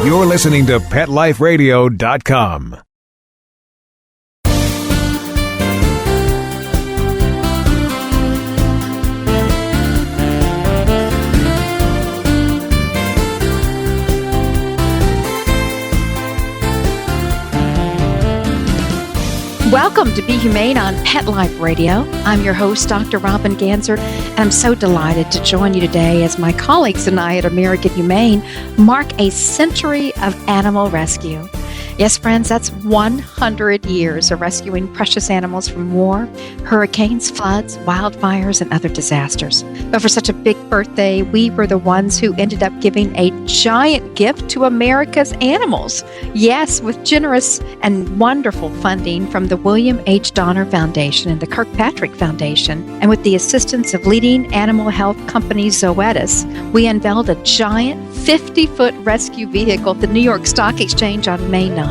You're listening to PetLifeRadio.com. Welcome to Be Humane on Pet Life Radio. I'm your host, Dr. Robin Ganser, and I'm so delighted to join you today as my colleagues and I at American Humane mark a century of animal rescue. Yes, friends, that's 100 years of rescuing precious animals from war, hurricanes, floods, wildfires, and other disasters. But for such a big birthday, we were the ones who ended up giving a giant gift to America's animals. Yes, with generous and wonderful funding from the William H. Donner Foundation and the Kirkpatrick Foundation, and with the assistance of leading animal health company Zoetis, we unveiled a giant 50-foot rescue vehicle at the New York Stock Exchange on May 9th.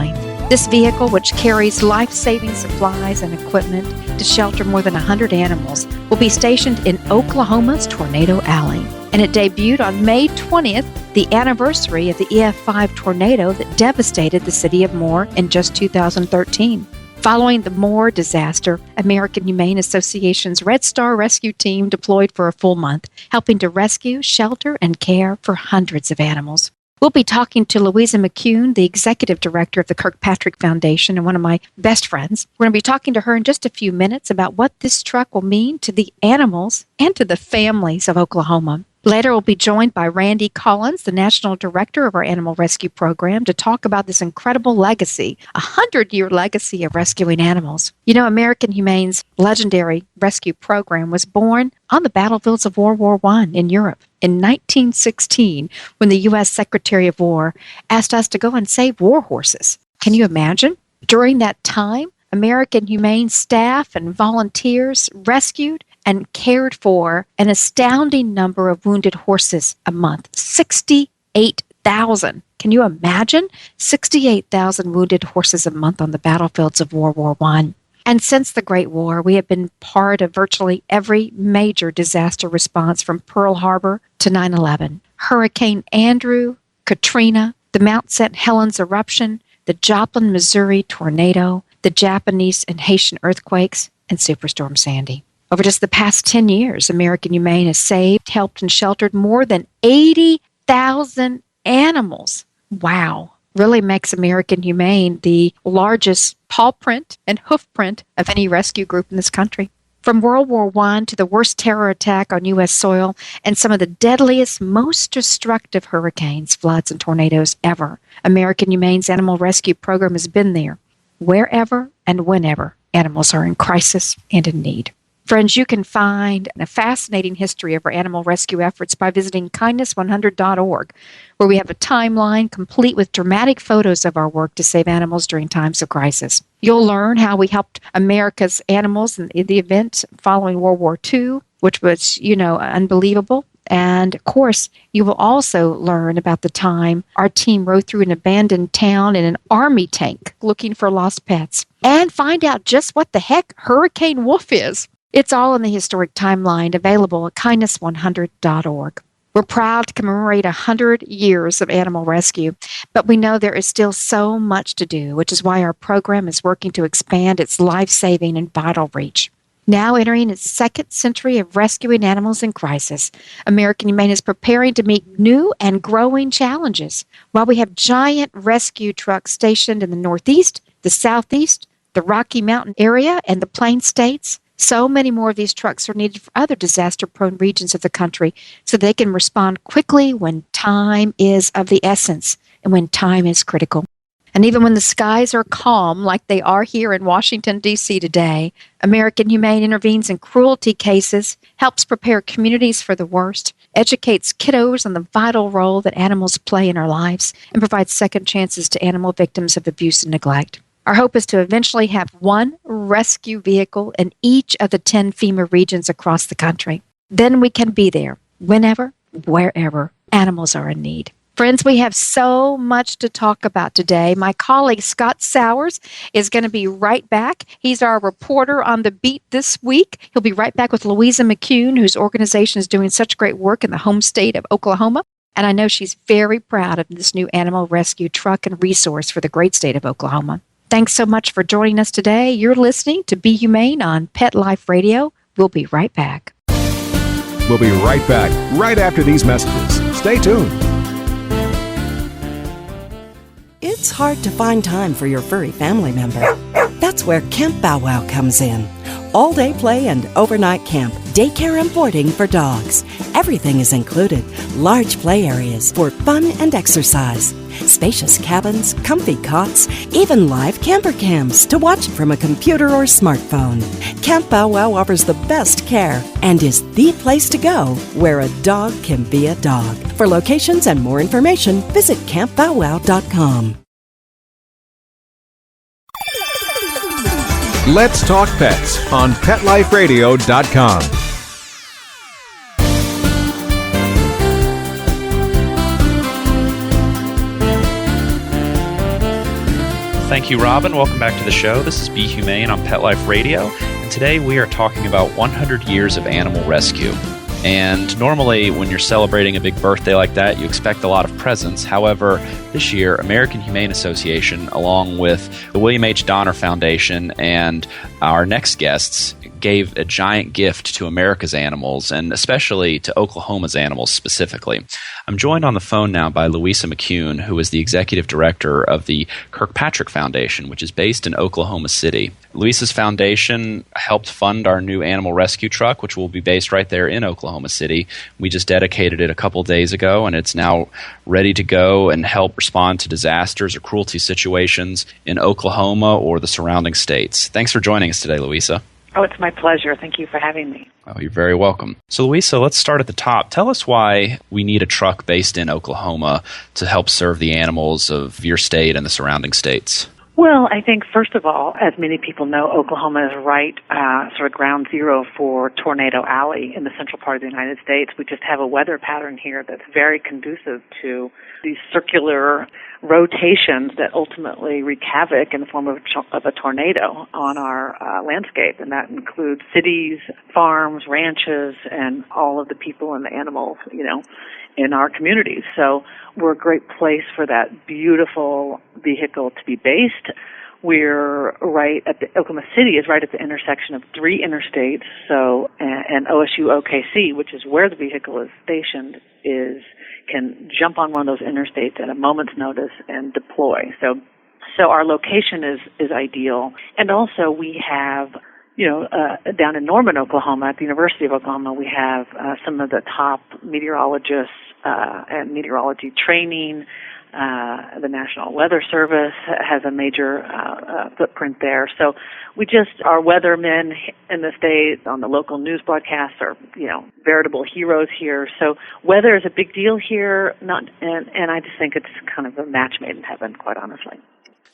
This vehicle, which carries life-saving supplies and equipment to shelter more than 100 animals, will be stationed in Oklahoma's Tornado Alley. And it debuted on May 20th, the anniversary of the EF5 tornado that devastated the city of Moore in just 2013. Following the Moore disaster, American Humane Association's Red Star Rescue Team deployed for a full month, helping to rescue, shelter, and care for hundreds of animals. We'll be talking to Louisa McCune, the executive director of the Kirkpatrick Foundation and one of my best friends. We're going to be talking to her in just a few minutes about what this truck will mean to the animals and to the families of Oklahoma. Later, we'll be joined by Randy Collins, the national director of our animal rescue program, to talk about this incredible legacy, a 100-year legacy of rescuing animals. You know, American Humane's legendary rescue program was born on the battlefields of World War I in Europe in 1916, when the U.S. Secretary of War asked us to go and save war horses. Can you imagine? During that time, American Humane staff and volunteers rescued and cared for an astounding number of wounded horses a month, 68,000. Can you imagine? 68,000 wounded horses a month on the battlefields of World War I. And since the Great War, we have been part of virtually every major disaster response from Pearl Harbor to 9/11. Hurricane Andrew, Katrina, the Mount St. Helens eruption, the Joplin, Missouri tornado, the Japanese and Haitian earthquakes, and Superstorm Sandy. Over just the past 10 years, American Humane has saved, helped, and sheltered more than 80,000 animals. Wow. Really makes American Humane the largest paw print and hoof print of any rescue group in this country. From World War I to the worst terror attack on U.S. soil and some of the deadliest, most destructive hurricanes, floods, and tornadoes ever, American Humane's animal rescue program has been there, wherever and whenever animals are in crisis and in need. Friends, you can find a fascinating history of our animal rescue efforts by visiting kindness100.org, where we have a timeline complete with dramatic photos of our work to save animals during times of crisis. You'll learn how we helped America's animals in the event following World War II, which was, unbelievable. And, of course, you will also learn about the time our team rode through an abandoned town in an army tank looking for lost pets, and find out just what the heck Hurricane Wolf is. It's all in the historic timeline available at kindness100.org. We're proud to commemorate 100 years of animal rescue, but we know there is still so much to do, which is why our program is working to expand its life-saving and vital reach. Now entering its second century of rescuing animals in crisis, American Humane is preparing to meet new and growing challenges. While we have giant rescue trucks stationed in the Northeast, the Southeast, the Rocky Mountain area, and the Plain States, so many more of these trucks are needed for other disaster-prone regions of the country so they can respond quickly when time is of the essence and when time is critical. And even when the skies are calm, like they are here in Washington, D.C. today, American Humane intervenes in cruelty cases, helps prepare communities for the worst, educates kiddos on the vital role that animals play in our lives, and provides second chances to animal victims of abuse and neglect. Our hope is to eventually have one rescue vehicle in each of the 10 FEMA regions across the country. Then we can be there whenever, wherever animals are in need. Friends, we have so much to talk about today. My colleague Scott Sowers is going to be right back. He's our reporter on the beat this week. He'll be right back with Louisa McCune, whose organization is doing such great work in the home state of Oklahoma. And I know she's very proud of this new animal rescue truck and resource for the great state of Oklahoma. Thanks so much for joining us today. You're listening to Be Humane on Pet Life Radio. We'll be right back. We'll be right back right after these messages. Stay tuned. It's hard to find time for your furry family member. That's where Camp Bow Wow comes in. All-day play and overnight camp, daycare and boarding for dogs. Everything is included. Large play areas for fun and exercise. Spacious cabins, comfy cots, even live camper cams to watch from a computer or smartphone. Camp Bow Wow offers the best care and is the place to go where a dog can be a dog. For locations and more information, visit campbowwow.com. Let's Talk Pets on PetLifeRadio.com. Thank you, Robin. Welcome back to the show. This is Be Humane on Pet Life Radio, and today we are talking about 100 years of animal rescue. And normally when you're celebrating a big birthday like that, you expect a lot of presents. However, this year, American Humane Association, along with the William H. Donner Foundation and our next guests, gave a giant gift to America's animals, and especially to Oklahoma's animals specifically. I'm joined on the phone now by Louisa McCune, who is the executive director of the Kirkpatrick Foundation, which is based in Oklahoma City. Louisa's foundation helped fund our new animal rescue truck, which will be based right there in Oklahoma City. We just dedicated it a couple days ago, and it's now ready to go and help respond to disasters or cruelty situations in Oklahoma or the surrounding states. Thanks for joining us today, Louisa. Oh, it's my pleasure. Thank you for having me. Oh, you're very welcome. So, Louisa, let's start at the top. Tell us why we need a truck based in Oklahoma to help serve the animals of your state and the surrounding states. Well, I think, first of all, as many people know, Oklahoma is right sort of ground zero for Tornado Alley in the central part of the United States. We just have a weather pattern here that's very conducive to these circular rotations that ultimately wreak havoc in the form of a tornado on our landscape. And that includes cities, farms, ranches, and all of the people and the animals, in our communities. So we're a great place for that beautiful vehicle to be based. We're right at Oklahoma City is right at the intersection of three interstates. So, and OSU OKC, which is where the vehicle is stationed, can jump on one of those interstates at a moment's notice and deploy. So our location is ideal. And also we have, down in Norman, Oklahoma, at the University of Oklahoma, we have some of the top meteorologists and meteorology training. The National Weather Service has a major footprint there. So our weathermen in the state on the local news broadcasts are, veritable heroes here. So weather is a big deal here, and I just think it's kind of a match made in heaven, quite honestly.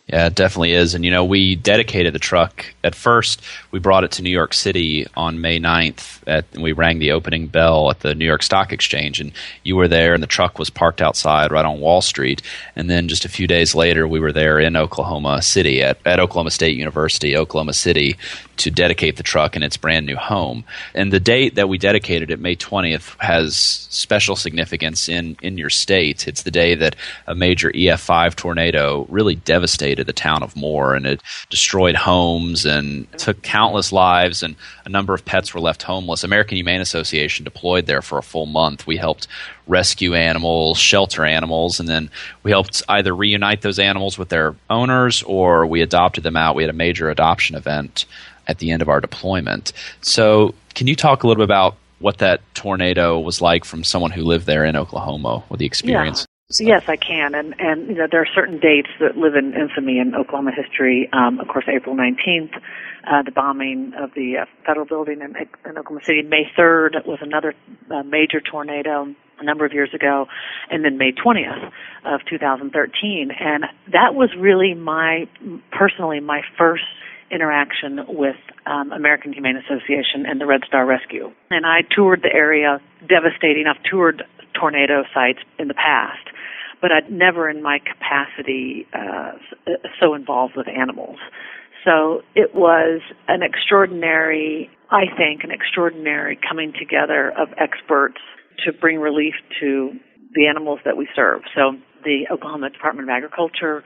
Yeah, it definitely is. And, we dedicated the truck. At first, we brought it to New York City on May 9th. And we rang the opening bell at the New York Stock Exchange. And you were there, and the truck was parked outside right on Wall Street. And then just a few days later, we were there in Oklahoma City at Oklahoma State University, Oklahoma City, to dedicate the truck in its brand new home. And the date that we dedicated it, May 20th, has special significance in your state. It's the day that a major EF5 tornado really devastated the town of Moore, and it destroyed homes and took countless lives, and a number of pets were left homeless. American Humane Association deployed there for a full month. We helped rescue animals, shelter animals, and then we helped either reunite those animals with their owners or we adopted them out. We had a major adoption event at the end of our deployment. So can you talk a little bit about what that tornado was like from someone who lived there in Oklahoma with the experience? Yeah. Yes, I can, and there are certain dates that live in infamy in Oklahoma history. Of course, April 19th, the bombing of the federal building in Oklahoma City. May 3rd was another major tornado a number of years ago, and then May 20th of 2013. And that was really my first interaction with American Humane Association and the Red Star Rescue. And I toured the area, devastating. I've toured tornado sites in the past, but I'd never in my capacity so involved with animals. So it was an extraordinary coming together of experts to bring relief to the animals that we serve. So the Oklahoma Department of Agriculture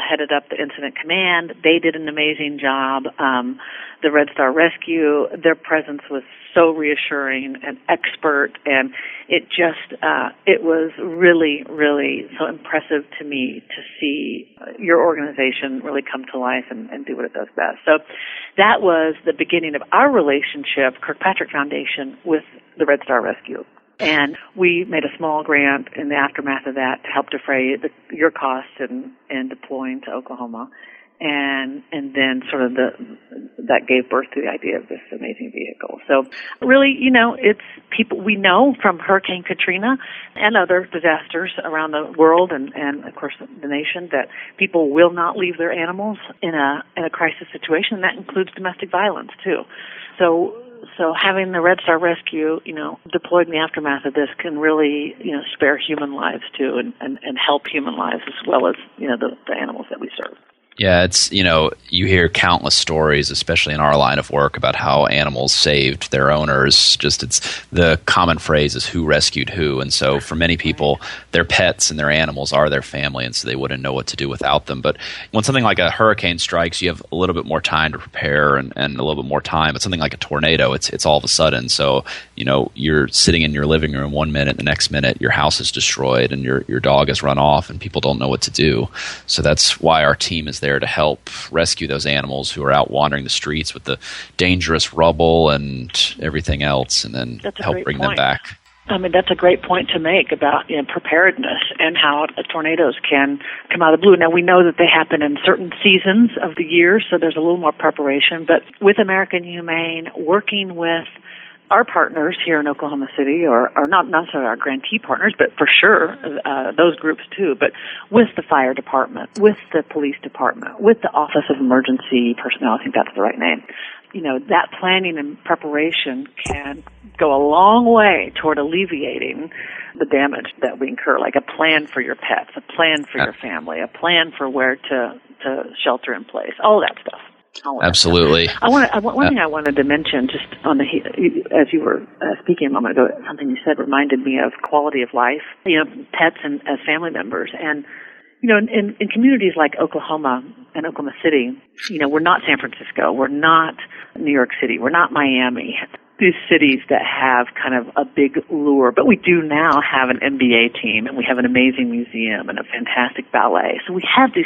headed up the incident command. They did an amazing job. The Red Star Rescue, their presence was so reassuring and expert, and it was really, really so impressive to me to see your organization really come to life and do what it does best. So that was the beginning of our relationship, Kirkpatrick Foundation, with the Red Star Rescue. And we made a small grant in the aftermath of that to help defray your costs in deploying to Oklahoma. And then sort of that gave birth to the idea of this amazing vehicle. So really, it's people we know from Hurricane Katrina and other disasters around the world and of course the nation that people will not leave their animals in a crisis situation, and that includes domestic violence too. So having the Red Star Rescue, deployed in the aftermath of this can really, spare human lives too and help human lives as well as, the animals that we serve. Yeah, it's, you hear countless stories, especially in our line of work, about how animals saved their owners. Just it's the common phrase is who rescued who. And so for many people, their pets and their animals are their family, and so they wouldn't know what to do without them. But when something like a hurricane strikes, you have a little bit more time to prepare and a little bit more time. But something like a tornado, it's all of a sudden. So, you're sitting in your living room one minute, the next minute your house is destroyed and your dog has run off and people don't know what to do. So that's why our team is there to help rescue those animals who are out wandering the streets with the dangerous rubble and everything else, and then help bring them back. I mean, that's a great point to make about preparedness and how tornadoes can come out of the blue. Now, we know that they happen in certain seasons of the year, so there's a little more preparation. But with American Humane, working with our partners here in Oklahoma City, or not necessarily our grantee partners, but for sure those groups too, but with the fire department, with the police department, with the Office of Emergency Personnel, I think that's the right name, that planning and preparation can go a long way toward alleviating the damage that we incur, like a plan for your pets, a plan for your family, a plan for where to shelter in place, all that stuff. Absolutely. One thing I wanted to mention, just as you were speaking a moment ago, something you said reminded me of quality of life. Pets and as family members, and in communities like Oklahoma and Oklahoma City, we're not San Francisco, we're not New York City, we're not Miami. These cities that have kind of a big lure, but we do now have an NBA team, and we have an amazing museum and a fantastic ballet. So we have these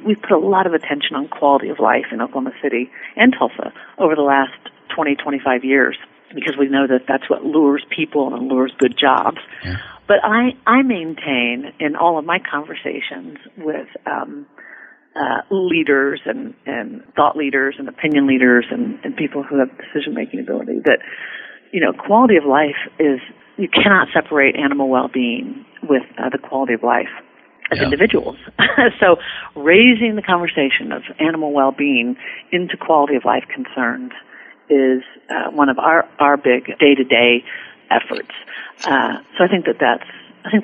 we've put a lot of attention on quality of life in Oklahoma City and Tulsa over the last 20, 25 years, because we know that that's what lures people and lures good jobs. Yeah. But I maintain in all of my conversations with leaders and thought leaders and opinion leaders and people who have decision-making ability that, quality of life you cannot separate animal well-being with the quality of life as individuals. So raising the conversation of animal well-being into quality of life concerns is one of our big day-to-day efforts. So I think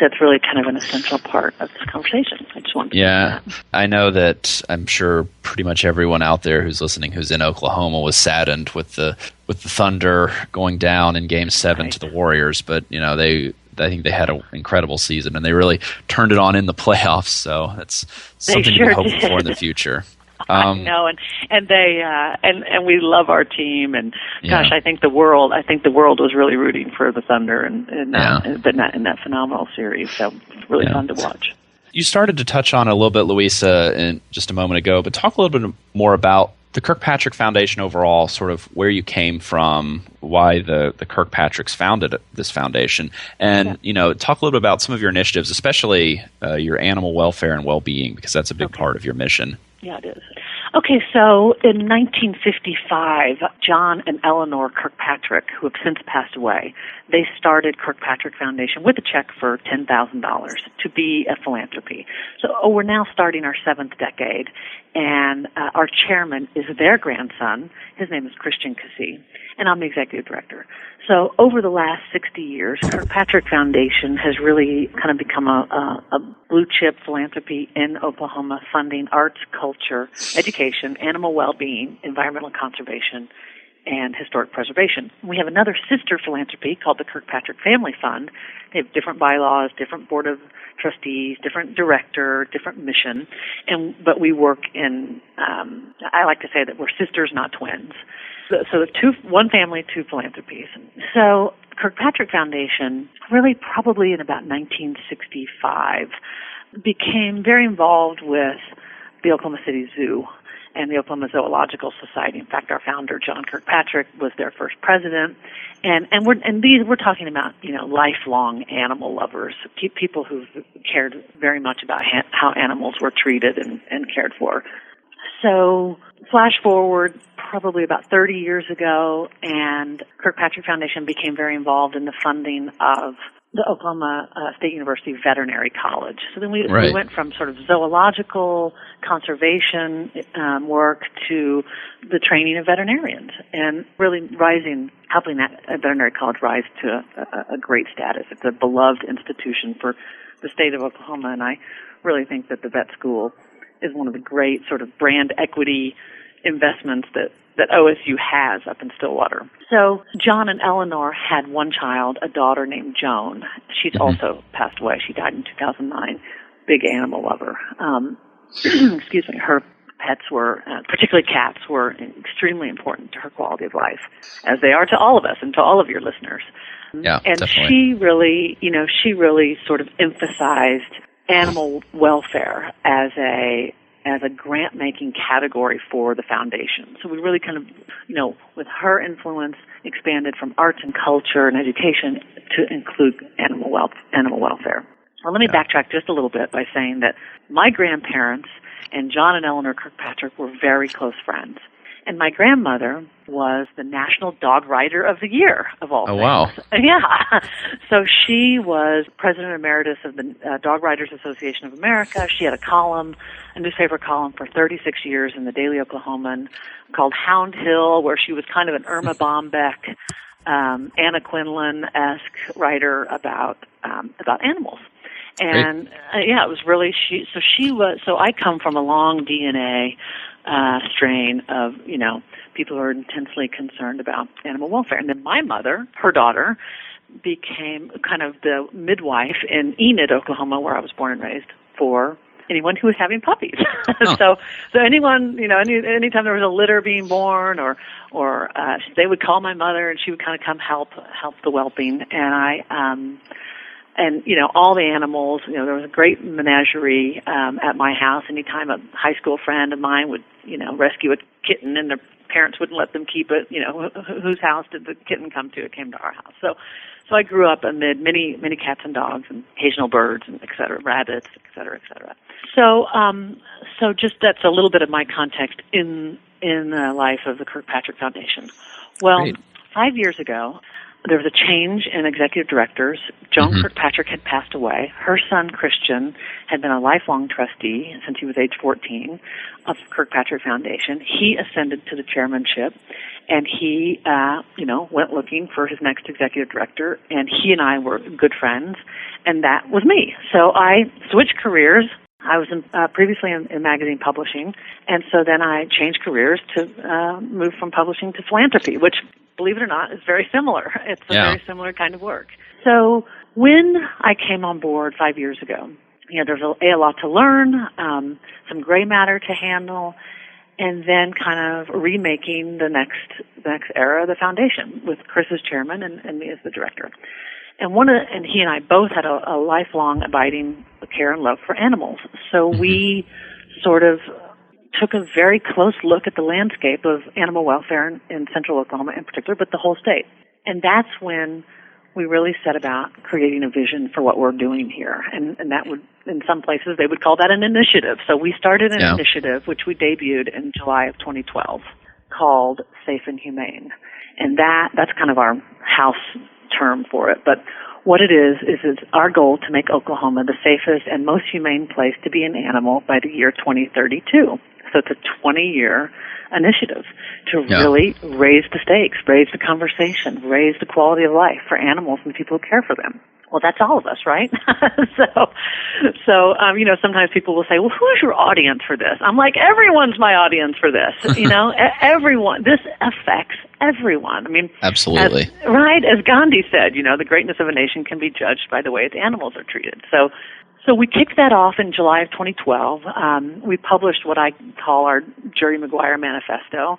that's really kind of an essential part of this conversation. I just wanted to say that. I know that I'm sure pretty much everyone out there who's listening who's in Oklahoma was saddened with the Thunder going down in Game 7 to the Warriors, but I think they had an incredible season and they really turned it on in the playoffs. So that's something to be hoping for in the future. I know, and they and we love our team, and gosh, I think the world was really rooting for the Thunder, but not in that phenomenal series. So it's really fun to watch. You started to touch on it a little bit, Louisa, in just a moment ago, but talk a little bit more about the Kirkpatrick Foundation overall, sort of where you came from, why the Kirkpatricks founded this foundation, and talk a little bit about some of your initiatives, especially your animal welfare and well-being, because that's a big part of your mission. Yeah, it is. Okay, so in 1955, John and Eleanor Kirkpatrick, who have since passed away, they started Kirkpatrick Foundation with a check for $10,000 to be a philanthropy. So we're now starting our 7th decade, and our chairman is their grandson. His name is Christian Cassie, and I'm the executive director. So over the last 60 years, Kirkpatrick Foundation has really kind of become a blue-chip philanthropy in Oklahoma, funding arts, culture, education, animal well-being, environmental conservation, and historic preservation. We have another sister philanthropy called the Kirkpatrick Family Fund. They have different bylaws, different board of trustees, different director, different mission, but we work in, I like to say that we're sisters, not twins. So one family, two philanthropies. So Kirkpatrick Foundation, really probably in about 1965, became very involved with the Oklahoma City Zoo and the Oklahoma Zoological Society. In fact, our founder, John Kirkpatrick, was their first president. And we're talking about, lifelong animal lovers, people who've cared very much about how animals were treated and cared for. So flash forward probably about 30 years ago, and Kirkpatrick Foundation became very involved in the funding of the Oklahoma State University Veterinary College. So then we went from sort of zoological conservation work to the training of veterinarians, and really helping that veterinary college rise to a great status. It's a beloved institution for the state of Oklahoma, and I really think that the vet school is one of the great sort of brand equity investments that OSU has up in Stillwater. So John and Eleanor had one child, a daughter named Joan. She's also passed away. She died in 2009. Big animal lover. Excuse me. Her pets were, particularly cats, were extremely important to her quality of life, as they are to all of us and to all of your listeners. Yeah, and definitely. she really sort of emphasized animal welfare as a grant-making category for the foundation. So we really kind of, with her influence, expanded from arts and culture and education to include animal welfare. Well, let me backtrack just a little bit by saying that my grandparents and John and Eleanor Kirkpatrick were very close friends. And my grandmother was the National Dog Rider of the Year, of all things. Wow. Yeah. So she was President Emeritus of the Dog Riders Association of America. She had a newspaper column for 36 years in the Daily Oklahoman called Hound Hill, where she was kind of an Irma Bombeck, Anna Quinlan-esque writer about animals. And it was really so I come from a long DNA strain of, people who are intensely concerned about animal welfare. And then my mother, her daughter, became kind of the midwife in Enid, Oklahoma, where I was born and raised, for anyone who was having puppies. So anyone, anytime there was a litter being born or they would call my mother and she would kind of come help the whelping. And all the animals, there was a great menagerie at my house. Anytime a high school friend of mine would, rescue a kitten and their parents wouldn't let them keep it, whose house did the kitten come to? It came to our house. So I grew up amid many cats and dogs and occasional birds and et cetera, rabbits, et cetera, et cetera. So just that's a little bit of my context in the life of the Kirkpatrick Foundation. Well, Great. 5 years ago, there was a change in executive directors. Joan Kirkpatrick had passed away. Her son, Christian, had been a lifelong trustee since he was age 14 of Kirkpatrick Foundation. He ascended to the chairmanship, and he, went looking for his next executive director, and he and I were good friends, and that was me. So I switched careers. I was previously in magazine publishing, and so then I changed careers to move from publishing to philanthropy, which, believe it or not, is very similar. It's a very similar kind of work. So when I came on board 5 years ago, there's a lot to learn, some gray matter to handle, and then kind of remaking the next era of the foundation with Chris as chairman and me as the director. And he and I both had a lifelong abiding care and love for animals. So we sort of took a very close look at the landscape of animal welfare in central Oklahoma in particular, but the whole state. And that's when we really set about creating a vision for what we're doing here. And that would, in some places, they would call that an initiative. So we started an initiative, which we debuted in July of 2012, called Safe and Humane. And that's kind of our house term for it. But what it is it's our goal to make Oklahoma the safest and most humane place to be an animal by the year 2032. So it's a 20-year initiative to really raise the stakes, raise the conversation, raise the quality of life for animals and the people who care for them. Well, that's all of us, right? Sometimes people will say, well, who's your audience for this? I'm like, everyone's my audience for this. Everyone. This affects everyone. I mean, absolutely. As Gandhi said, the greatness of a nation can be judged by the way its animals are treated. So we kicked that off in July of 2012. We published what I call our Jerry Maguire Manifesto,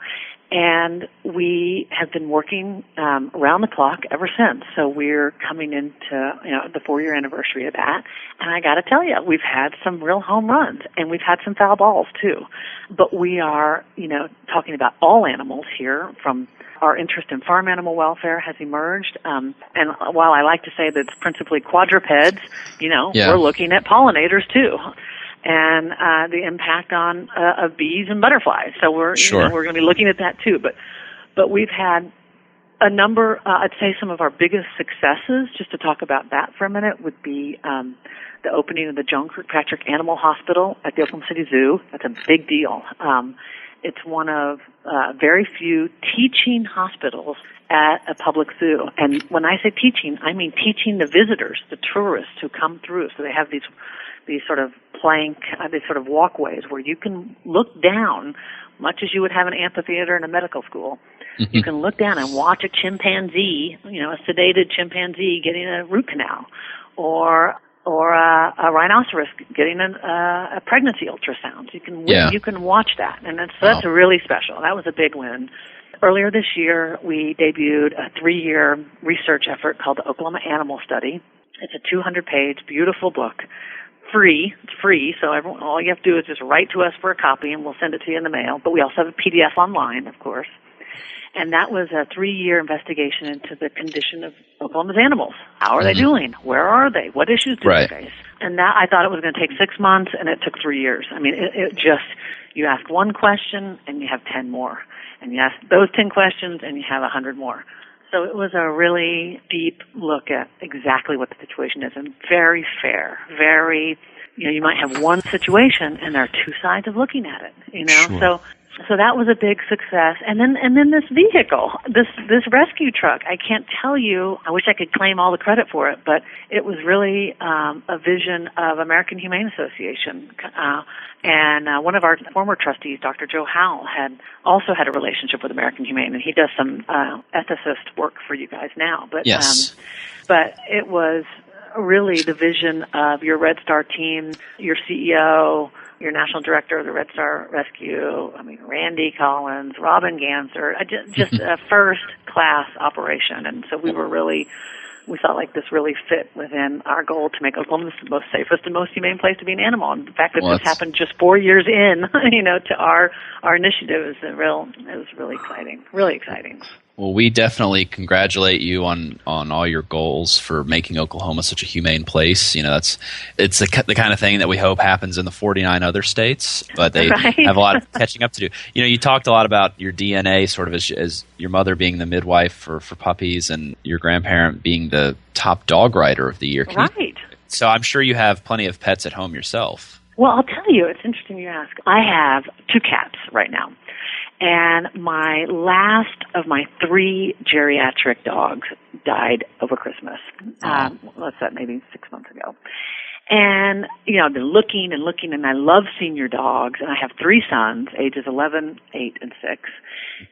and we have been working around the clock ever since. So we're coming into the 4-year anniversary of that, and I got to tell you, we've had some real home runs, and we've had some foul balls too. But we are, talking about all animals here. From our interest in farm animal welfare has emerged, and while I like to say that it's principally quadrupeds, we're looking at pollinators too. And the impact of bees and butterflies. So we're we're going to be looking at that too. But we've had a number. I'd say some of our biggest successes, just to talk about that for a minute, would be the opening of the Joan Kirkpatrick Animal Hospital at the Oklahoma City Zoo. That's a big deal. It's one of very few teaching hospitals at a public zoo. And when I say teaching, I mean teaching the visitors, the tourists who come through. So they have these sort of these sort of walkways where you can look down, much as you would have an amphitheater in a medical school. Mm-hmm. You can look down and watch a chimpanzee, a sedated chimpanzee getting a root canal, or a rhinoceros getting a pregnancy ultrasound. You can watch that, and that's really special. That was a big win. Earlier this year, we debuted a 3-year research effort called the Oklahoma Animal Study. It's a 200-page, beautiful book. It's free, so all you have to do is just write to us for a copy, and we'll send it to you in the mail. But we also have a PDF online, of course. And that was a 3-year investigation into the condition of Oklahoma's animals. How are they doing? Where are they? What issues do they face? And that, I thought it was going to take 6 months, and it took 3 years. I mean, you ask one question, and you have 10 more. And you ask those 10 questions, and you have 100 more. So it was a really deep look at exactly what the situation is, and very fair, very, you might have one situation and there are two sides of looking at it, Sure. So that was a big success. And then this vehicle, this rescue truck, I can't tell you, I wish I could claim all the credit for it, but it was really a vision of American Humane Association. And one of our former trustees, Dr. Joe Howell, had a relationship with American Humane, and he does some ethicist work for you guys now. But yes. But it was really the vision of your Red Star team, your CEO, your national director of the Red Star Rescue, Randy Collins, Robin Ganser, just a first-class operation. And so we felt like this really fit within our goal to make Oklahoma the most safest and most humane place to be an animal. And the fact that this happened just 4 years in, to our initiative is it was really exciting, really exciting. Well, we definitely congratulate you on all your goals for making Oklahoma such a humane place. It's the kind of thing that we hope happens in the 49 other states, but they have a lot of catching up to do. You talked a lot about your DNA, sort of as your mother being the midwife for puppies, and your grandparent being the top dog rider of the year. So I'm sure you have plenty of pets at home yourself. Well, I'll tell you, it's interesting you ask. I have 2 cats right now. And my last of my 3 geriatric dogs died over Christmas. What's that, maybe 6 months ago. And, I've been looking, and I love senior dogs. And I have 3 sons, ages 11, 8, and 6.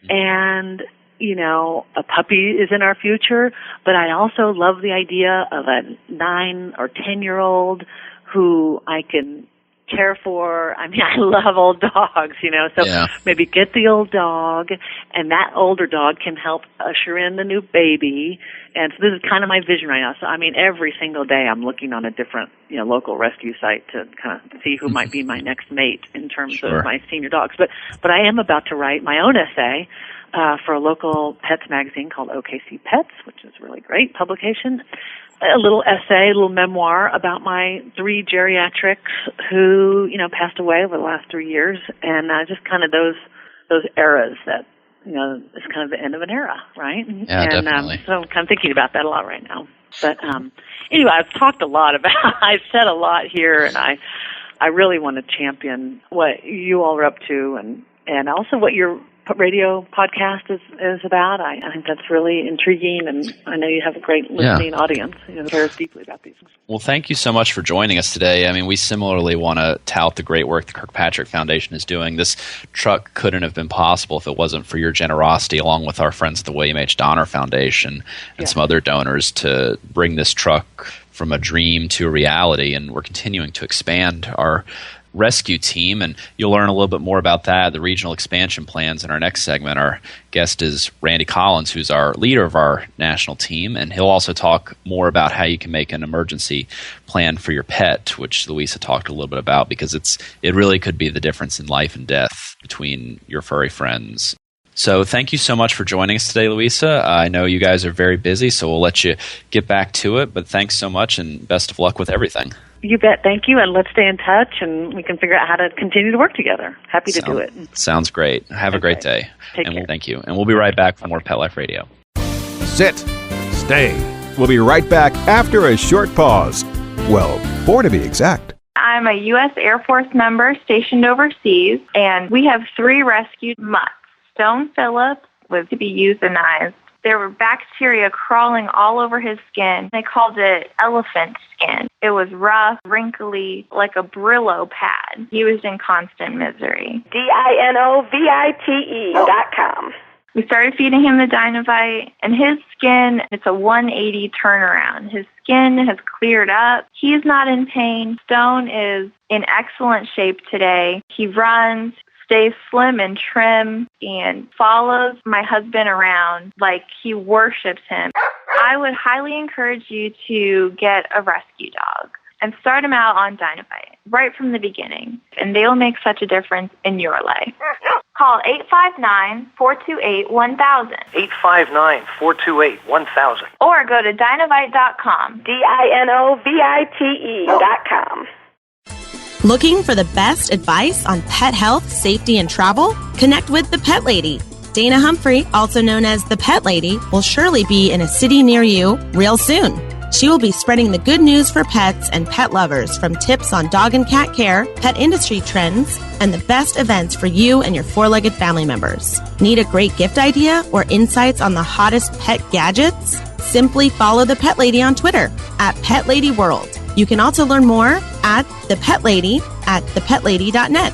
And, a puppy is in our future. But I also love the idea of a 9 or 10-year-old who I can care for. I love old dogs, so maybe get the old dog, and that older dog can help usher in the new baby. And so this is kind of my vision right now. So, every single day I'm looking on a different, local rescue site to kind of see who might be my next mate in terms of my senior dogs. But I am about to write my own essay for a local pets magazine called OKC Pets, which is a really great publication. A little essay, a little memoir about my 3 geriatrics who, passed away over the last 3 years, and just kind of those eras that, it's kind of the end of an era, right? Yeah, and definitely. So I'm kind of thinking about that a lot right now. But anyway, I've talked a lot about, I've said a lot here, and I really want to champion what you all are up to, and also what you're radio podcast is about. I think that's really intriguing, and I know you have a great listening audience that cares deeply about these things. Well, thank you so much for joining us today. I mean, we similarly want to tout the great work the Kirkpatrick Foundation is doing. This truck couldn't have been possible if it wasn't for your generosity, along with our friends at the William H. Donner Foundation and some other donors, to bring this truck from a dream to a reality. And we're continuing to expand our rescue team, and you'll learn a little bit more about that, the regional expansion plans, in our next segment. Our guest is Randy Collins, who's our leader of our national team, and he'll also talk more about how you can make an emergency plan for your pet, which Louisa talked a little bit about, because it really could be the difference in life and death between your furry friends. So thank you so much for joining us today, Louisa. I know you guys are very busy, so we'll let you get back to it, but thanks so much, and best of luck with everything. You bet. Thank you. And let's stay in touch, and we can figure out how to continue to work together. Happy to do it. Sounds great. Have a great day. Take care. Thank you. And we'll be right back for more Pet Life Radio. Sit. Stay. We'll be right back after a short pause. Well, 4 to be exact. I'm a U.S. Air Force member stationed overseas, and we have 3 rescued mutts. Stone Phillips was to be euthanized. There were bacteria crawling all over his skin. They called it elephant skin. It was rough, wrinkly, like a Brillo pad. He was in constant misery. DINOVITE.com. We started feeding him the Dinovite, and his skin, it's a 180 turnaround. His skin has cleared up. He's not in pain. Stone is in excellent shape today. He runs, stays slim and trim, and follows my husband around like he worships him. I would highly encourage you to get a rescue dog and start him out on Dinovite right from the beginning, and they'll make such a difference in your life. Call 859-428-1000. 859-428-1000. Or go to Dinovite.com. DINOVITE.com. Looking for the best advice on pet health, safety, and travel? Connect with the Pet Lady. Dana Humphrey, also known as the Pet Lady, will surely be in a city near you real soon. She will be spreading the good news for pets and pet lovers, from tips on dog and cat care, pet industry trends, and the best events for you and your 4-legged family members. Need a great gift idea or insights on the hottest pet gadgets? Simply follow the Pet Lady on Twitter at Pet Lady World. You can also learn more at The Pet Lady at thepetlady.net.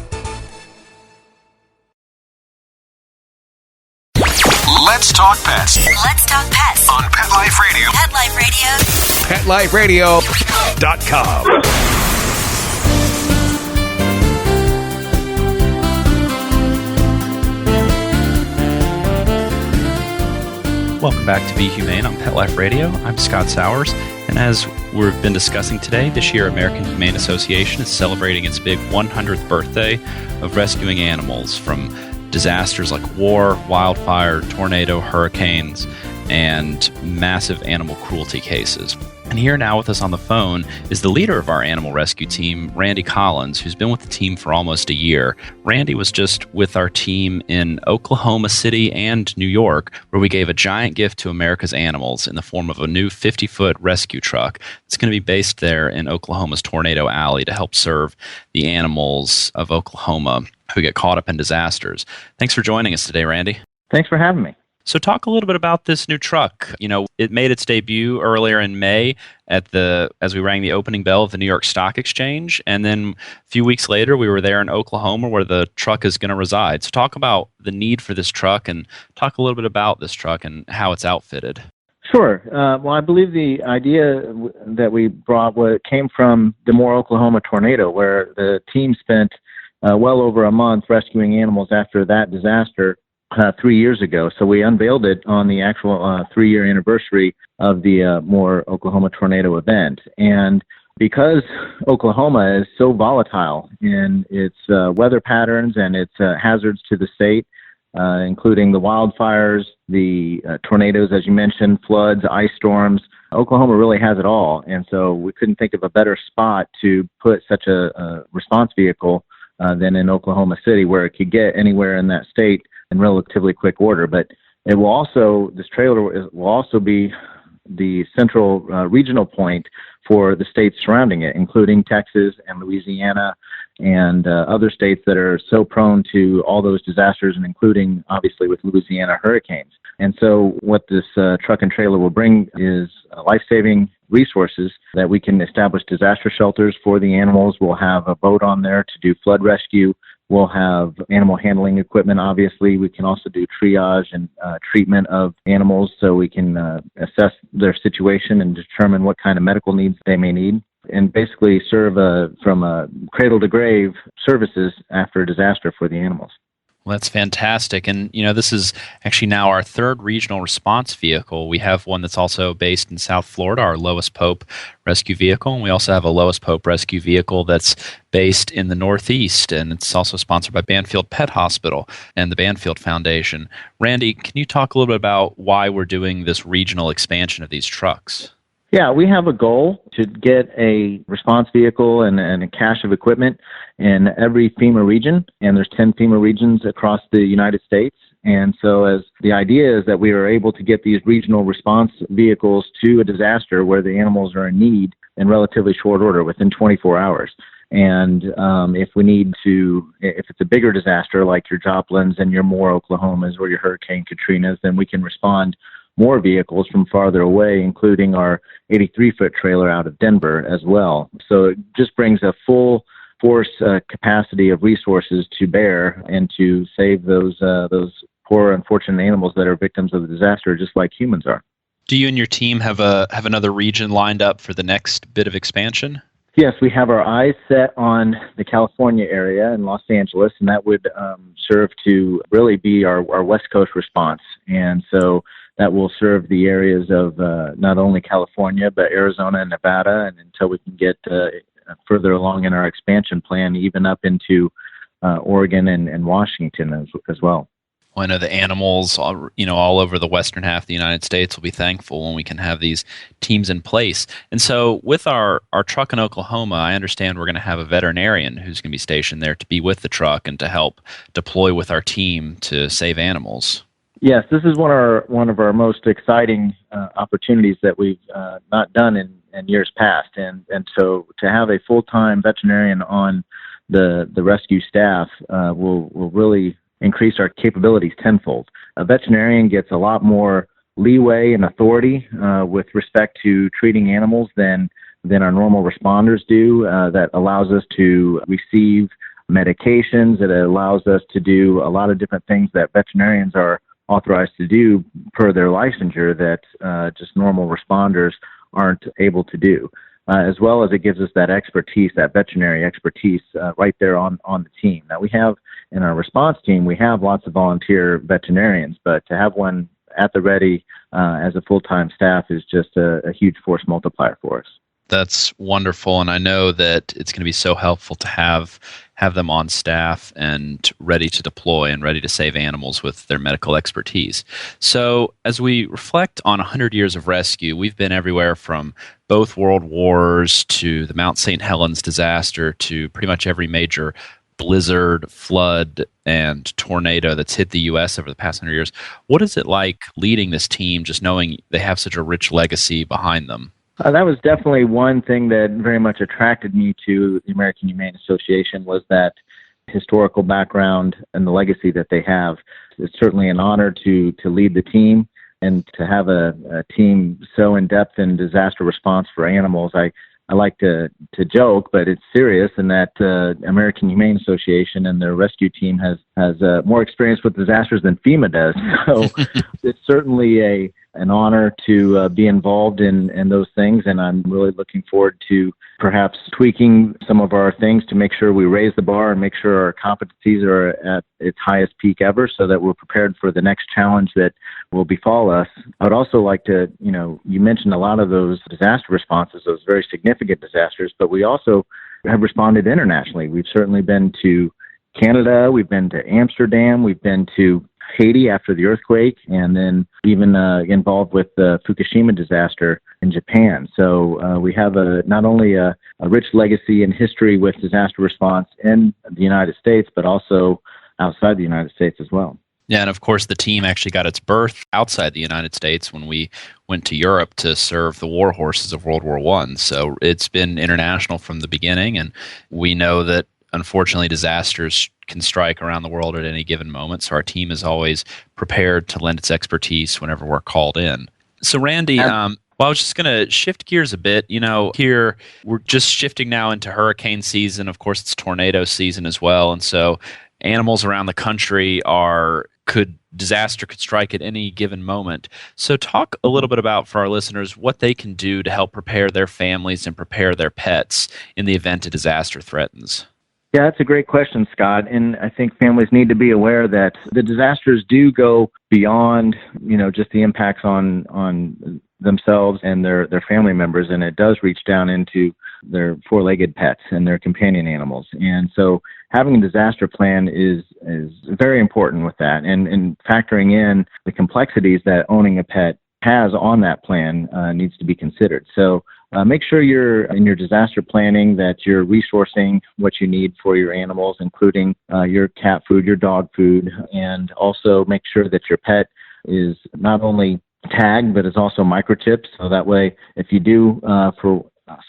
Let's talk pets. Let's talk pets On Pet Life Radio. Pet Life Radio. PetLifeRadio.com. Welcome back to Be Humane on Pet Life Radio. I'm Scott Sowers, and as we've been discussing today, this year American Humane Association is celebrating its big 100th birthday of rescuing animals from disasters like war, wildfire, tornado, hurricanes, and massive animal cruelty cases. And here now with us on the phone is the leader of our animal rescue team, Randy Collins, who's been with the team for almost a year. Randy was just with our team in Oklahoma City and New York, where we gave a giant gift to America's animals in the form of a new 50-foot rescue truck. It's going to be based there in Oklahoma's Tornado Alley to help serve the animals of Oklahoma who get caught up in disasters. Thanks for joining us today, Randy. Thanks for having me. So talk a little bit about this new truck. You know, it made its debut earlier in May as we rang the opening bell of the New York Stock Exchange, and then a few weeks later we were there in Oklahoma where the truck is going to reside. So talk about the need for this truck and talk a little bit about this truck and how it's outfitted. Sure. Well, I believe the idea that we brought came from the Moore, Oklahoma tornado, where the team spent well over a month rescuing animals after that disaster 3 years ago. So we unveiled it on the actual 3-year anniversary of the Moore, Oklahoma tornado event. And because Oklahoma is so volatile in its weather patterns and its hazards to the state, including the wildfires, the tornadoes, as you mentioned, floods, ice storms, Oklahoma really has it all. And so we couldn't think of a better spot to put such a response vehicle than in Oklahoma City, where it could get anywhere in that state in relatively quick order. But it will also, this trailer will also be the central regional point for the states surrounding it, including Texas and Louisiana and other states that are so prone to all those disasters, and including, obviously, with Louisiana hurricanes. And so what this truck and trailer will bring is life-saving resources that we can establish disaster shelters for the animals. We'll have a boat on there to do flood rescue. We'll have animal handling equipment, obviously. We can also do triage and treatment of animals, so we can assess their situation and determine what kind of medical needs they may need, and basically serve from a cradle to grave services after a disaster for the animals. Well, that's fantastic. And, this is actually now our third regional response vehicle. We have one that's also based in South Florida, our Lois Pope rescue vehicle. And we also have a Lois Pope rescue vehicle that's based in the Northeast. And it's also sponsored by Banfield Pet Hospital and the Banfield Foundation. Randy, can you talk a little bit about why we're doing this regional expansion of these trucks? Yeah, we have a goal to get a response vehicle and a cache of equipment in every FEMA region, and there's 10 FEMA regions across the United States. And so as the idea is that we are able to get these regional response vehicles to a disaster where the animals are in need in relatively short order, within 24 hours. And if it's a bigger disaster like your Joplins and your Moore, Oklahomas, or your Hurricane Katrinas, then we can respond more vehicles from farther away, including our 83-foot trailer out of Denver as well. So it just brings a full force capacity of resources to bear and to save those poor, unfortunate animals that are victims of the disaster, just like humans are. Do you and your team have another region lined up for the next bit of expansion? Yes, we have our eyes set on the California area in Los Angeles, and that would serve to really be our West Coast response. And so that will serve the areas of not only California, but Arizona and Nevada, and until we can get further along in our expansion plan, even up into Oregon and Washington as well. Well, I know the animals, all over the western half of the United States will be thankful when we can have these teams in place. And so with our truck in Oklahoma, I understand we're going to have a veterinarian who's going to be stationed there to be with the truck and to help deploy with our team to save animals. Yes, this is one of our most exciting opportunities that we've not done in years past. And so to have a full-time veterinarian on the rescue staff will really increase our capabilities tenfold. A veterinarian gets a lot more leeway and authority with respect to treating animals than our normal responders do. That allows us to receive medications. It allows us to do a lot of different things that veterinarians are authorized to do per their licensure that just normal responders aren't able to do. As well as it gives us that expertise, that veterinary expertise right there on the team. Now we have, in our response team, we have lots of volunteer veterinarians, but to have one at the ready as a full-time staff is just a huge force multiplier for us. That's wonderful, and I know that it's going to be so helpful to have them on staff and ready to deploy and ready to save animals with their medical expertise. So as we reflect on 100 years of rescue, we've been everywhere from both world wars to the Mount St. Helens disaster to pretty much every major blizzard, flood, and tornado that's hit the U.S. over the past 100 years. What is it like leading this team, just knowing they have such a rich legacy behind them? That was definitely one thing that very much attracted me to the American Humane Association, was that historical background and the legacy that they have. It's certainly an honor to lead the team and to have a team so in-depth in disaster response for animals. I like to joke, but it's serious, in that American Humane Association and their rescue team has more experience with disasters than FEMA does. So it's certainly an honor to be involved in those things, and I'm really looking forward to perhaps tweaking some of our things to make sure we raise the bar and make sure our competencies are at its highest peak ever, so that we're prepared for the next challenge that will befall us. I would also like to, you mentioned a lot of those disaster responses, those very significant disasters, but we also have responded internationally. We've certainly been to Canada, we've been to Amsterdam, we've been to Haiti after the earthquake, and then even involved with the Fukushima disaster in Japan. So we have not only a rich legacy and history with disaster response in the United States, but also outside the United States as well. Yeah, and of course the team actually got its birth outside the United States when we went to Europe to serve the war horses of World War I. So it's been international from the beginning, and we know that unfortunately, disasters can strike around the world at any given moment. So our team is always prepared to lend its expertise whenever we're called in. So Randy, well, I was just going to shift gears a bit. Here we're just shifting now into hurricane season. Of course, it's tornado season as well. And so animals around the country disaster could strike at any given moment. So talk a little bit about, for our listeners, what they can do to help prepare their families and prepare their pets in the event a disaster threatens. Yeah, that's a great question, Scott. And I think families need to be aware that the disasters do go beyond, just the impacts on themselves and their family members, and it does reach down into their four-legged pets and their companion animals. And so having a disaster plan is very important with that, and factoring in the complexities that owning a pet has on that plan needs to be considered. So make sure you're in your disaster planning that you're resourcing what you need for your animals, including your cat food, your dog food, and also make sure that your pet is not only tagged, but is also microchipped. So that way, if you do, for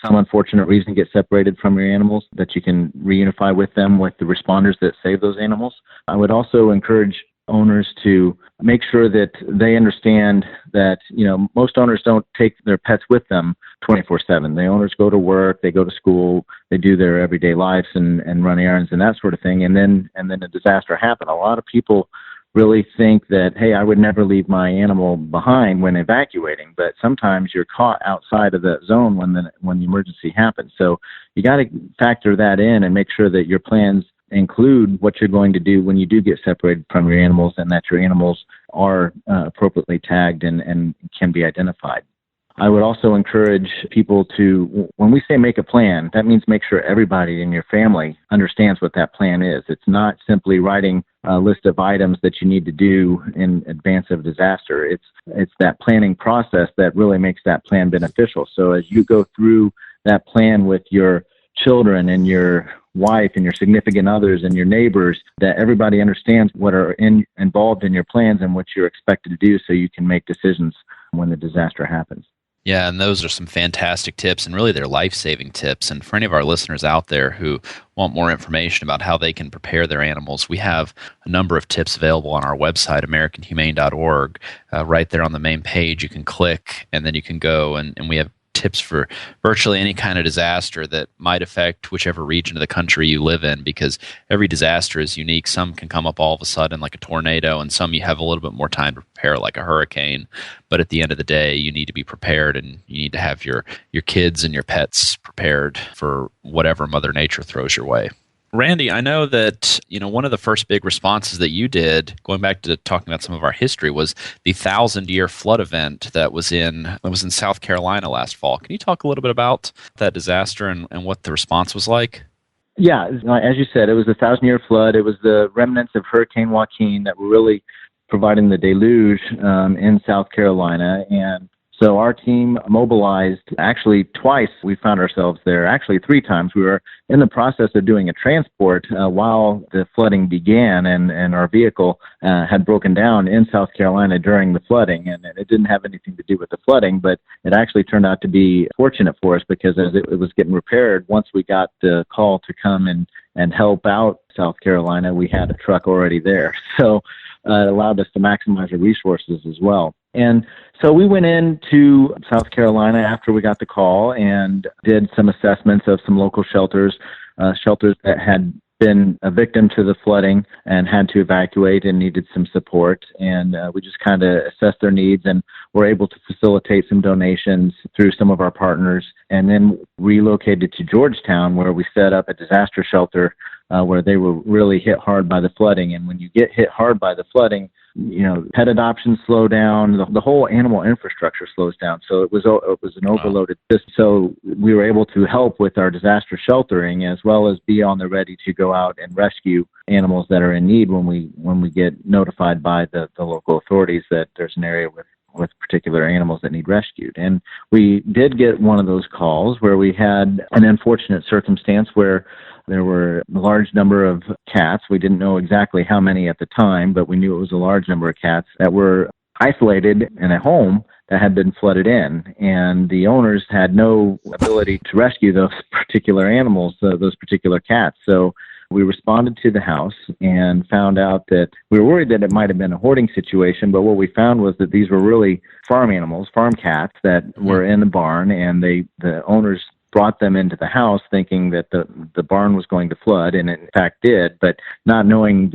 some unfortunate reason, get separated from your animals, that you can reunify with them with the responders that save those animals. I would also encourage owners to make sure that they understand that, most owners don't take their pets with them 24/7. The owners go to work, they go to school, they do their everyday lives and run errands and that sort of thing. And then a disaster happened. A lot of people really think that, hey, I would never leave my animal behind when evacuating, but sometimes you're caught outside of that zone when the emergency happens. So you got to factor that in and make sure that your plans include what you're going to do when you do get separated from your animals, and that your animals are appropriately tagged and can be identified. I would also encourage people to, when we say make a plan, that means make sure everybody in your family understands what that plan is. It's not simply writing a list of items that you need to do in advance of disaster. It's that planning process that really makes that plan beneficial. So as you go through that plan with your children and your wife and your significant others and your neighbors, that everybody understands what are involved in your plans and what you're expected to do, so you can make decisions when the disaster happens. Yeah, and those are some fantastic tips, and really they're life-saving tips. And for any of our listeners out there who want more information about how they can prepare their animals, we have a number of tips available on our website, AmericanHumane.org. Right there on the main page, you can click, and then you can go, and we have tips for virtually any kind of disaster that might affect whichever region of the country you live in, because every disaster is unique. Some can come up all of a sudden like a tornado, and some you have a little bit more time to prepare like a hurricane. But at the end of the day, you need to be prepared, and you need to have your kids and your pets prepared for whatever Mother Nature throws your way. Randy, I know that one of the first big responses that you did, going back to talking about some of our history, was the 1,000-year flood event that was in South Carolina last fall. Can you talk a little bit about that disaster and what the response was like? Yeah, as you said, it was a 1,000-year flood. It was the remnants of Hurricane Joaquin that were really providing the deluge in South Carolina. And so our team mobilized actually twice. We found ourselves there, actually 3 times. We were in the process of doing a transport while the flooding began, and our vehicle had broken down in South Carolina during the flooding. And it didn't have anything to do with the flooding, but it actually turned out to be fortunate for us, because as it was getting repaired, once we got the call to come and help out South Carolina, we had a truck already there. So it allowed us to maximize our resources as well. And so we went into South Carolina after we got the call and did some assessments of some local shelters that had been a victim to the flooding and had to evacuate and needed some support. And we just kind of assessed their needs and were able to facilitate some donations through some of our partners, and then relocated to Georgetown, where we set up a disaster shelter where they were really hit hard by the flooding. And when you get hit hard by the flooding, pet adoptions slow down, the whole animal infrastructure slows down. So it was an overloaded system. So we were able to help with our disaster sheltering, as well as be on the ready to go out and rescue animals that are in need when we get notified by the local authorities that there's an area with particular animals that need rescued. And we did get one of those calls where we had an unfortunate circumstance where there were a large number of cats. We didn't know exactly how many at the time, but we knew it was a large number of cats that were isolated in a home that had been flooded in, and the owners had no ability to rescue those particular animals, those particular cats. So We responded to the house and found out that we were worried that it might have been a hoarding situation, but what we found was that these were really farm animals, farm cats that were in the barn, and the owners brought them into the house thinking that the barn was going to flood, and it in fact did, but not knowing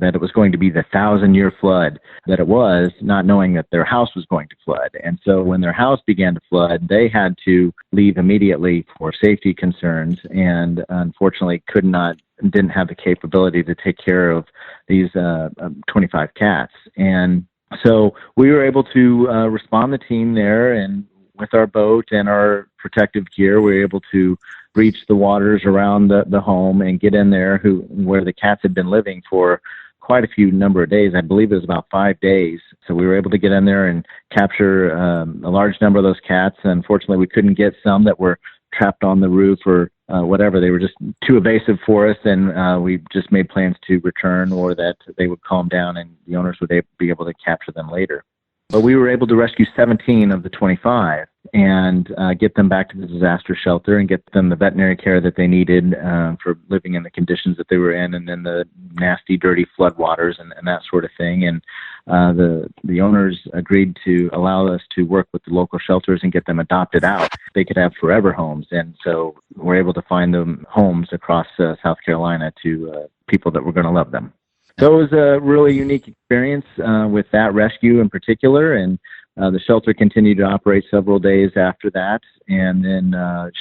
that it was going to be the 1,000-year flood that it was, not knowing that their house was going to flood. And so when their house began to flood, they had to leave immediately for safety concerns, and unfortunately didn't have the capability to take care of these 25 cats. And so we were able to respond the team there, and with our boat and our protective gear, we were able to breach the waters around the home and get in there where the cats had been living for quite a few number of days. I believe it was about 5 days. So we were able to get in there and capture a large number of those cats. Unfortunately, we couldn't get some that were trapped on the roof or whatever. They were just too evasive for us, and we just made plans to return, or that they would calm down and the owners would be able to capture them later. But we were able to rescue 17 of the 25 and get them back to the disaster shelter and get them the veterinary care that they needed for living in the conditions that they were in, and then the nasty, dirty floodwaters and that sort of thing. And the owners agreed to allow us to work with the local shelters and get them adopted out. They could have forever homes. And so we're able to find them homes across South Carolina to people that were going to love them. So it was a really unique experience with that rescue in particular, and the shelter continued to operate several days after that and then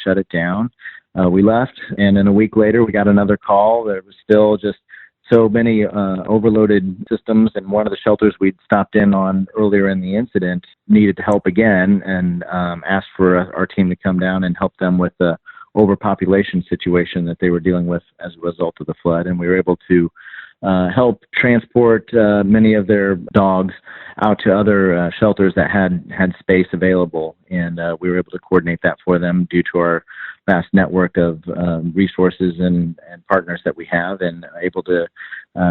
shut it down. We left, and then a week later we got another call. There was still just so many overloaded systems, and one of the shelters we'd stopped in on earlier in the incident needed help again, and asked for our team to come down and help them with the overpopulation situation that they were dealing with as a result of the flood. And we were able to help transport many of their dogs out to other shelters that had space available, and we were able to coordinate that for them due to our vast network of resources and partners that we have, and able to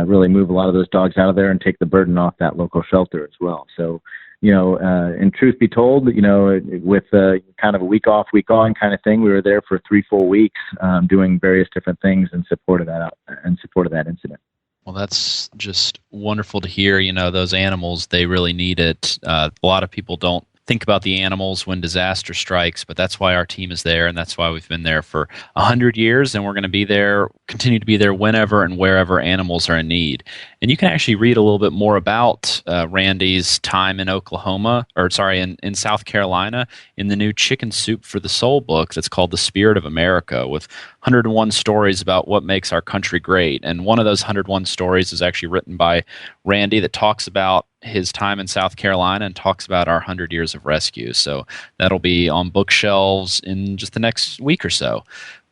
really move a lot of those dogs out of there and take the burden off that local shelter as well. So, and truth be told, with kind of a week off, week on kind of thing, we were there for 3 full weeks doing various different things in support of that incident. Well, that's just wonderful to hear. Those animals, they really need it. A lot of people don't think about the animals when disaster strikes, but that's why our team is there, and that's why we've been there for 100 years, and we're going to continue to be there whenever and wherever animals are in need. And you can actually read a little bit more about Randy's time in in South Carolina in the new Chicken Soup for the Soul book that's called The Spirit of America, with 101 stories about what makes our country great. And one of those 101 stories is actually written by Randy that talks about his time in South Carolina and talks about our 100 years of rescue. So that'll be on bookshelves in just the next week or so.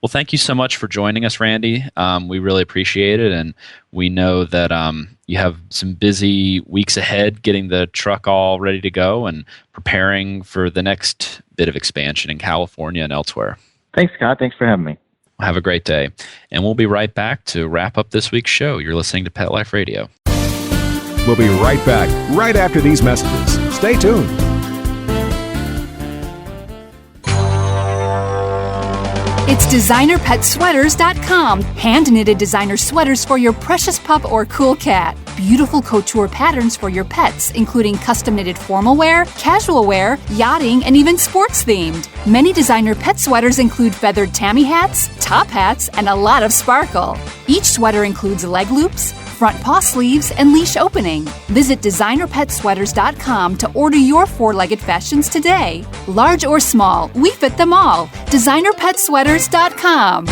Well, thank you so much for joining us, Randy. We really appreciate it, and we know that you have some busy weeks ahead getting the truck all ready to go and preparing for the next bit of expansion in California and elsewhere. Thanks, Scott. Thanks for having me. Have a great day. And we'll be right back to wrap up this week's show. You're listening to Pet Life Radio. We'll be right back right after these messages. Stay tuned. It's designerpetsweaters.com. Hand-knitted designer sweaters for your precious pup or cool cat. Beautiful couture patterns for your pets, including custom-knitted formal wear, casual wear, yachting, and even sports-themed. Many designer pet sweaters include feathered tammy hats, top hats, and a lot of sparkle. Each sweater includes leg loops, front paw sleeves, and leash opening. Visit designerpetsweaters.com to order your four-legged fashions today. Large or small, we fit them all. designerpetsweaters.com.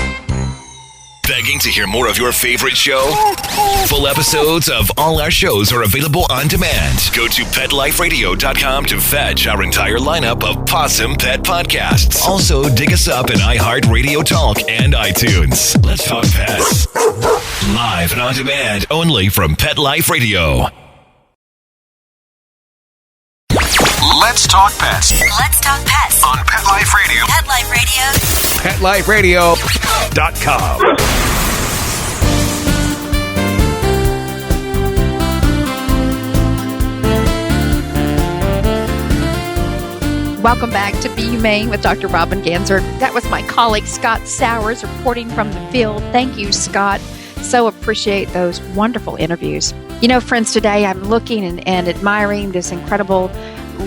Begging to hear more of your favorite show? Full episodes of all our shows are available on demand. Go to PetLifeRadio.com to fetch our entire lineup of Possum Pet podcasts. Also, dig us up in iHeartRadio Talk and iTunes. Let's talk pets. Live and on demand only from Pet Life Radio. Let's talk pets. Let's talk pets On Pet Life Radio. Pet Life Radio. PetLifeRadio.com. Welcome back to Be Humane with Dr. Robin Ganser. That was my colleague Scott Sowers reporting from the field. Thank you, Scott. So appreciate those wonderful interviews. You know, friends, today I'm looking and admiring this incredible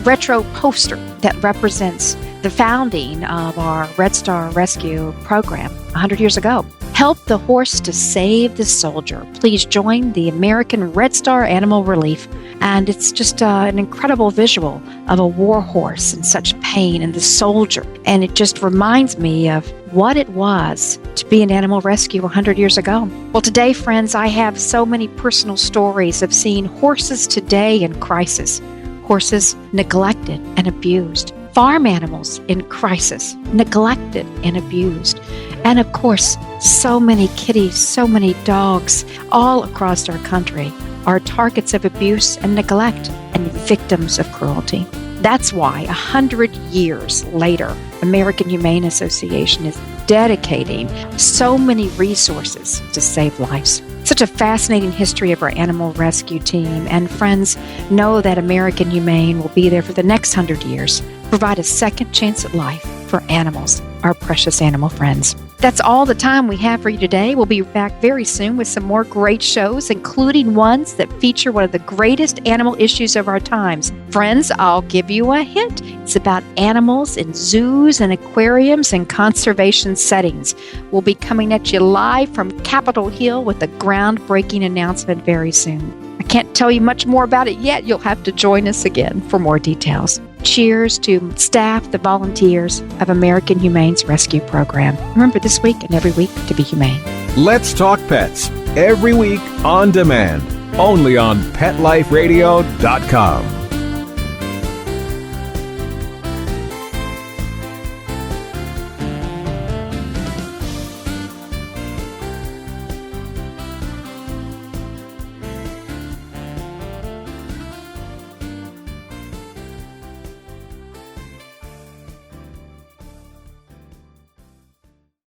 retro poster that represents the founding of our Red Star Rescue program 100 years ago. Help the horse to save the soldier. Please join the American Red Star Animal Relief. And it's just an incredible visual of a war horse in such pain and the soldier. And it just reminds me of what it was to be an animal rescue 100 years ago. Well, today, friends, I have so many personal stories of seeing horses today in crisis. Horses neglected and abused. Farm animals in crisis, neglected and abused. And of course, so many kitties, so many dogs all across our country are targets of abuse and neglect and victims of cruelty. That's why 100 years later, American Humane Association is dedicating so many resources to save lives. Such a fascinating history of our animal rescue team, and friends, know that American Humane will be there for the next 100 years, provide a second chance at life for animals, our precious animal friends. That's all the time we have for you today. We'll be back very soon with some more great shows, including ones that feature one of the greatest animal issues of our times. Friends, I'll give you a hint. It's about animals in zoos and aquariums and conservation settings. We'll be coming at you live from Capitol Hill with a groundbreaking announcement very soon. I can't tell you much more about it yet. You'll have to join us again for more details. Cheers to staff, the volunteers of American Humane's Rescue Program. Remember this week and every week to be humane. Let's Talk Pets, every week on demand, only on PetLifeRadio.com.